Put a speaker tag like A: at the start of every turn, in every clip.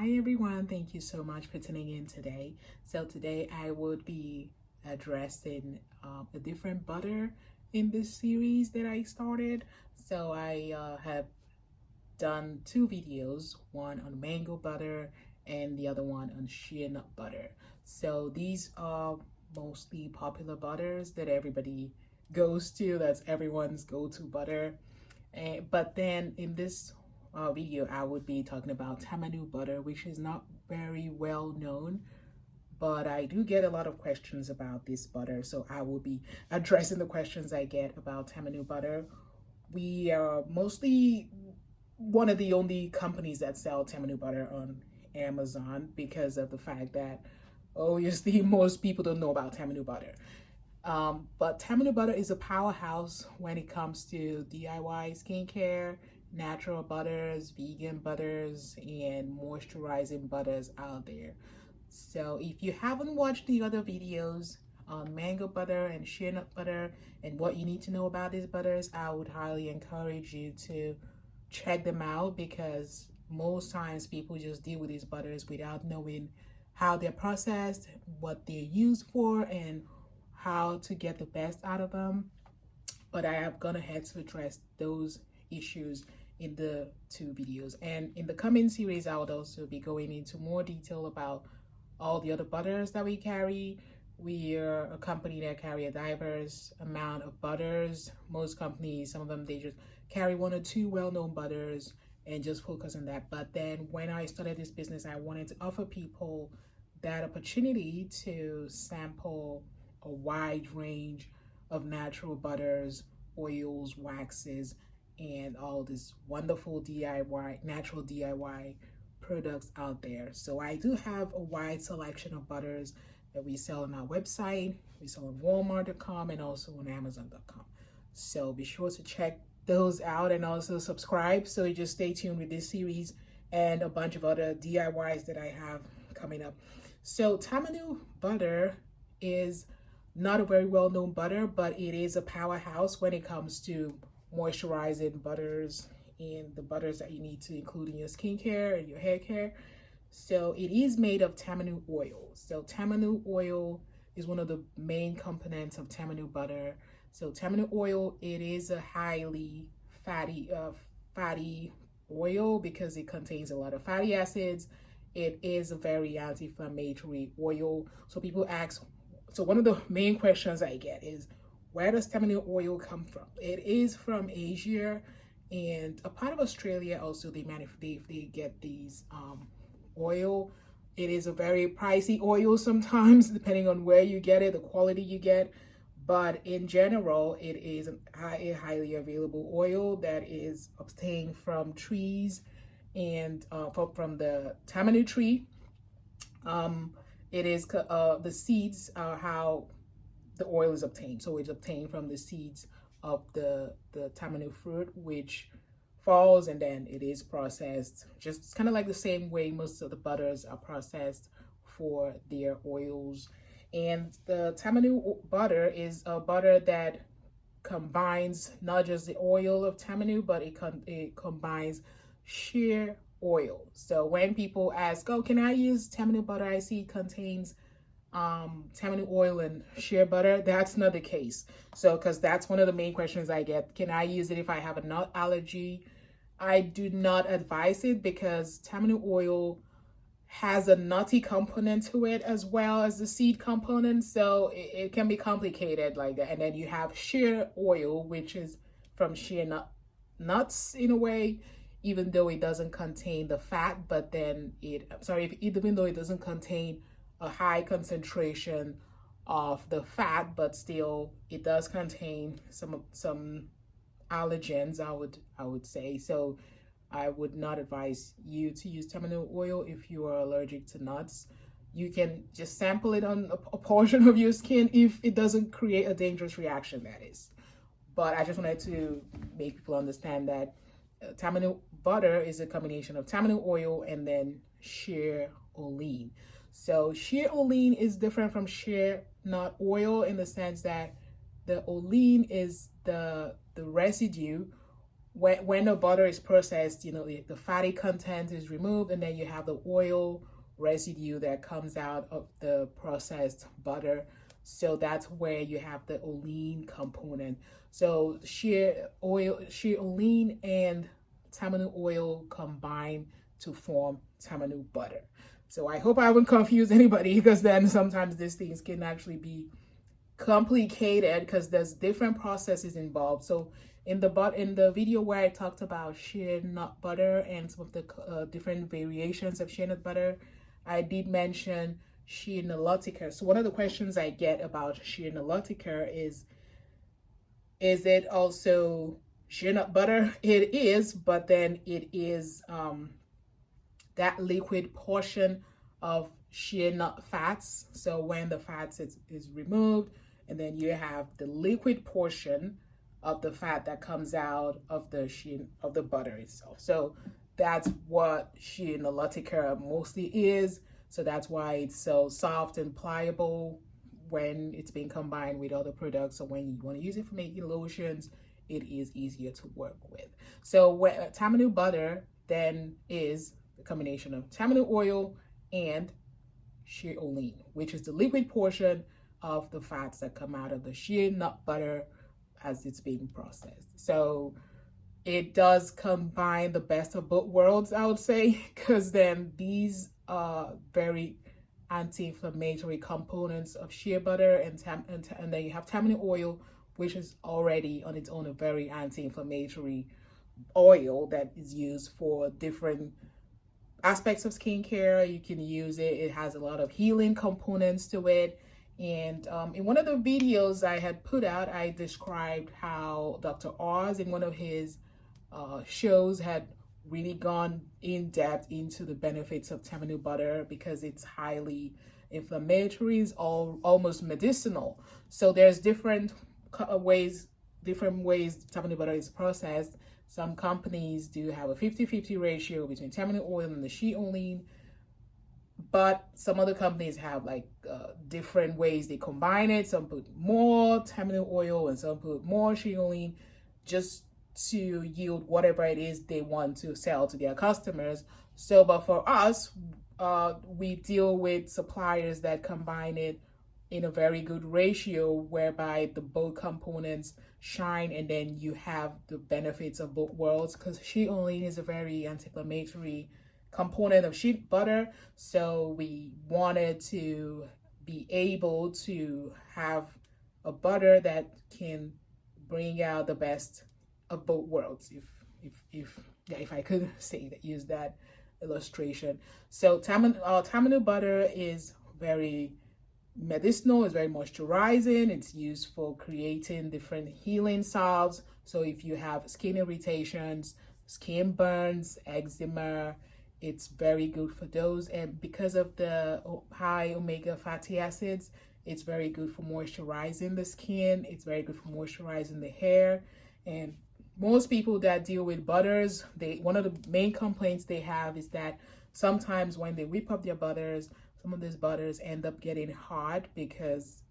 A: Hi everyone, thank you so much for tuning in today. So today I would be addressing a different butter in this series that I started. So I have done two videos, one on mango butter and the other one on shea nut butter. So these are mostly popular butters that everybody goes to. That's everyone's go-to butter. But then in this video, I would be talking about Tamanu butter, which is not very well known, but I do get a lot of questions about this butter. So I will be addressing the questions I get about Tamanu butter. We are mostly one of the only companies that sell Tamanu butter on Amazon because of the fact that obviously most people don't know about Tamanu butter. But Tamanu butter is a powerhouse when it comes to DIY skincare, natural butters, vegan butters, and moisturizing butters out there. So if you haven't watched the other videos on mango butter and shea nut butter and what you need to know about these butters, I would highly encourage you to check them out, because most times people just deal with these butters without knowing how they're processed, what they're used for, and how to get the best out of them. But I have gone ahead to address those issues in the two videos, and in the coming series I would also be going into more detail about all the other butters that we carry. We are a company that carry a diverse amount of butters. Most companies, some of them, they just carry one or two well-known butters and just focus on that. But then when I started this business, I wanted to offer people that opportunity to sample a wide range of natural butters, oils, waxes, and all this wonderful DIY, natural DIY products out there. So I do have a wide selection of butters that we sell on our website. We sell on Walmart.com and also on Amazon.com. So be sure to check those out and also subscribe. So you just stay tuned with this series and a bunch of other DIYs that I have coming up. So Tamanu butter is not a very well-known butter, but it is a powerhouse when it comes to moisturizing butters and the butters that you need to include in your skincare and your hair care. So it is made of Tamanu oil. So Tamanu oil is one of the main components of Tamanu butter. So Tamanu oil, it is a highly fatty oil because it contains a lot of fatty acids. It is a very anti-inflammatory oil. So people ask, so one of the main questions I get is, where does Tamanu oil come from? It is from Asia and a part of Australia also. They get these oil. It is a very pricey oil sometimes, depending on where you get it, the quality you get. But in general, it is a highly available oil that is obtained from trees and from the Tamanu tree. It is the seeds are how the oil is obtained. So it's obtained from the seeds of the Tamanu fruit, which falls and then it is processed, just kind of like the same way most of the butters are processed for their oils. And the Tamanu butter is a butter that combines not just the oil of Tamanu, but it combines shea oil. So when people ask, oh, can I use Tamanu butter? I see it contains Tamanu oil and shea butter. That's not the case. So because that's one of the main questions I get. Can I use it if I have a nut allergy? I do not advise it because Tamanu oil has a nutty component to it as well as the seed component, so it can be complicated like that. And then you have shea oil, which is from shea nuts in a way, even though it doesn't contain the fat, but then even though it doesn't contain a high concentration of the fat, but still it does contain some allergens, I would say. So I would not advise you to use Tamanu oil if you are allergic to nuts. You can just sample it on a portion of your skin if it doesn't create a dangerous reaction, that is. But I just wanted to make people understand that Tamanu butter is a combination of Tamanu oil and then shea olein. So shea olein is different from shea nut oil in the sense that the olein is the residue, when the butter is processed, you know, the fatty content is removed, and then you have the oil residue that comes out of the processed butter. So that's where you have the olein component. So shea olein and tamanu oil combine to form tamanu butter. So I hope I haven't confused anybody, because then sometimes these things can actually be complicated because there's different processes involved. So in the video where I talked about shea nut butter and some of the different variations of shea nut butter, I did mention shea nilotica. So one of the questions I get about shea nilotica is it also shea nut butter? It is, but then it is that liquid portion of shea nut fats. So when the fats is removed, and then you have the liquid portion of the fat that comes out of the butter itself. So that's what shea nilotica mostly is. So that's why it's so soft and pliable when it's being combined with other products. So when you want to use it for making lotions, it is easier to work with. So Tamanu butter then is the combination of tamanu oil and shea olein, which is the liquid portion of the fats that come out of the shea nut butter as it's being processed. So it does combine the best of both worlds, I would say, because then these very anti-inflammatory components of shea butter and then you have tamanu oil, which is already on its own a very anti-inflammatory oil that is used for different aspects of skincare. You can use it. It has a lot of healing components to it. And in one of the videos I had put out, I described how Dr. Oz in one of his shows had really gone in depth into the benefits of tamanu butter because it's highly inflammatory, it's almost medicinal. So there's different ways tamanu butter is processed. Some companies do have a 50-50 ratio between tamanu oil and the shea olein, but some other companies have like different ways they combine it. Some put more tamanu oil and some put more shea olein, just to yield whatever it is they want to sell to their customers. So, but for us, we deal with suppliers that combine it in a very good ratio, whereby the both components shine, and then you have the benefits of both worlds, because shea olein is a very anti-inflammatory component of shea butter. So we wanted to be able to have a butter that can bring out the best of both worlds, if I could say that, use that illustration. So tamanu butter is very medicinal, it's very moisturizing, it's used for creating different healing salves. So if you have skin irritations, skin burns, eczema, it's very good for those. And because of the high omega fatty acids, it's very good for moisturizing the skin, it's very good for moisturizing the hair. And most people that deal with butters, one of the main complaints they have is that sometimes when they whip up their butters, some of these butters end up getting hard because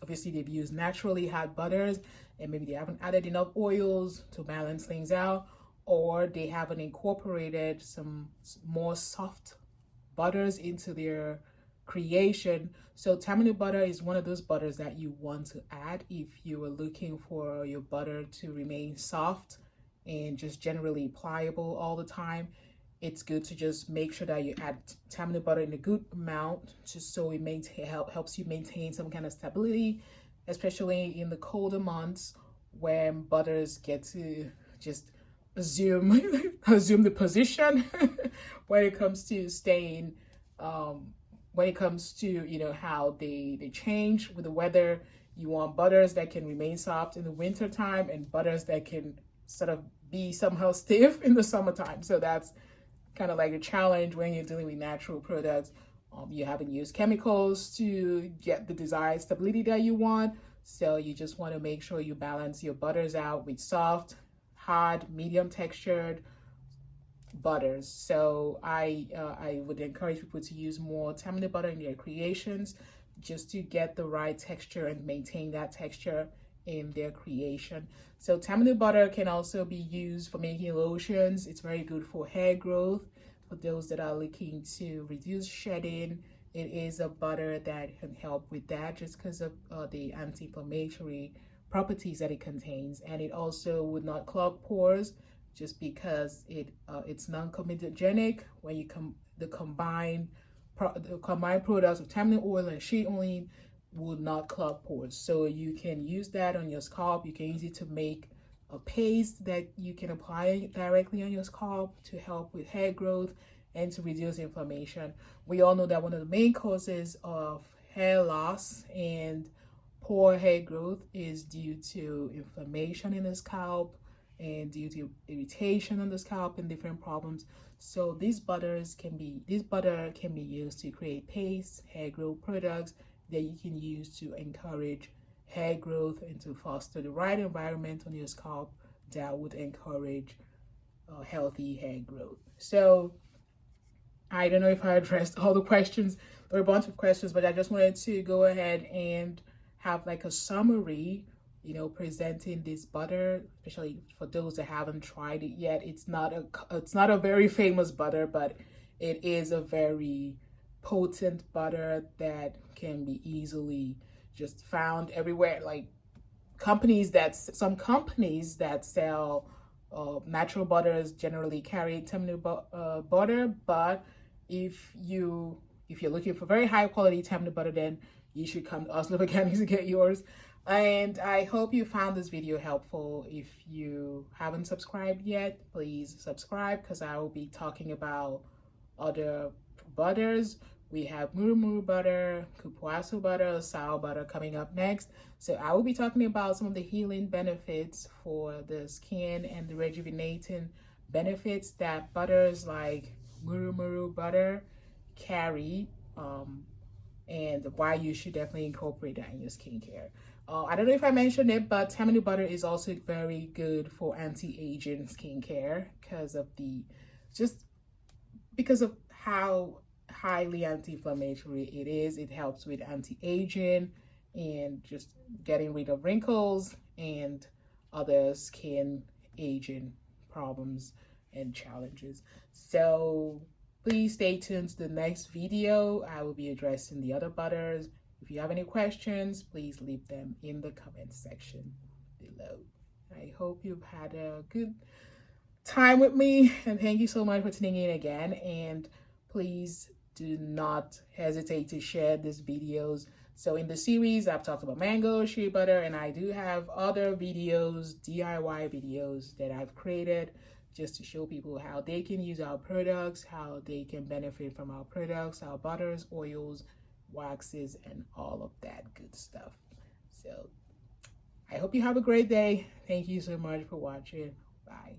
A: obviously they've used naturally hard butters, and maybe they haven't added enough oils to balance things out, or they haven't incorporated some more soft butters into their creation. So tamanu butter is one of those butters that you want to add if you are looking for your butter to remain soft and just generally pliable all the time. It's good to just make sure that you add tamanu butter in a good amount, just so it helps you maintain some kind of stability, especially in the colder months when butters get to just assume the position when it comes to staying when it comes to, you know, how they change with the weather. You want butters that can remain soft in the winter time and butters that can sort of be somehow stiff in the summertime. So that's kind of like a challenge when you're dealing with natural products. You haven't used chemicals to get the desired stability that you want. So you just want to make sure you balance your butters out with soft, hard, medium textured butters. So I would encourage people to use more tamanu butter in their creations, just to get the right texture and maintain that texture in their creation. So Tamanu butter can also be used for making lotions. It's very good for hair growth. For those that are looking to reduce shedding, it is a butter that can help with that just because of the anti-inflammatory properties that it contains. And it also would not clog pores just because it's non-comedogenic. When you the combined products of Tamanu oil and shea oil would not clog pores. So you can use that on your scalp. You can use it to make a paste that you can apply directly on your scalp to help with hair growth and to reduce inflammation. We all know that one of the main causes of hair loss and poor hair growth is due to inflammation in the scalp and due to irritation on the scalp and different problems. So this butter can be used to create paste, hair growth products that you can use to encourage hair growth and to foster the right environment on your scalp that would encourage healthy hair growth. So I don't know if I addressed all the questions. There were a bunch of questions, but I just wanted to go ahead and have like a summary, presenting this butter, especially for those that haven't tried it yet. It's not a very famous butter, but it is a very potent butter that can be easily just found everywhere. Like some companies that sell natural butters generally carry Tamanu butter, but if you're looking for very high quality Tamanu butter, then you should come to Oslo Organics to get yours. And I hope you found this video helpful. If you haven't subscribed yet, please subscribe because I will be talking about other butters. We have muru butter, kupuasu butter, sour butter coming up next. So I will be talking about some of the healing benefits for the skin and the rejuvenating benefits that butters like muru butter carry, and why you should definitely incorporate that in your skincare. I don't know if I mentioned it, but Tamanu butter is also very good for anti-aging skincare because of how highly anti-inflammatory it is. It helps with anti-aging and just getting rid of wrinkles and other skin aging problems and challenges. So please stay tuned to the next video. I will be addressing the other butters. If you have any questions, please leave them in the comment section below. I hope you've had a good time with me, and thank you so much for tuning in again. And please do not hesitate to share these videos. So in the series, I've talked about mango, shea butter, and I do have other videos, DIY videos that I've created just to show people how they can use our products, how they can benefit from our products, our butters, oils, waxes, and all of that good stuff. So I hope you have a great day. Thank you so much for watching. Bye.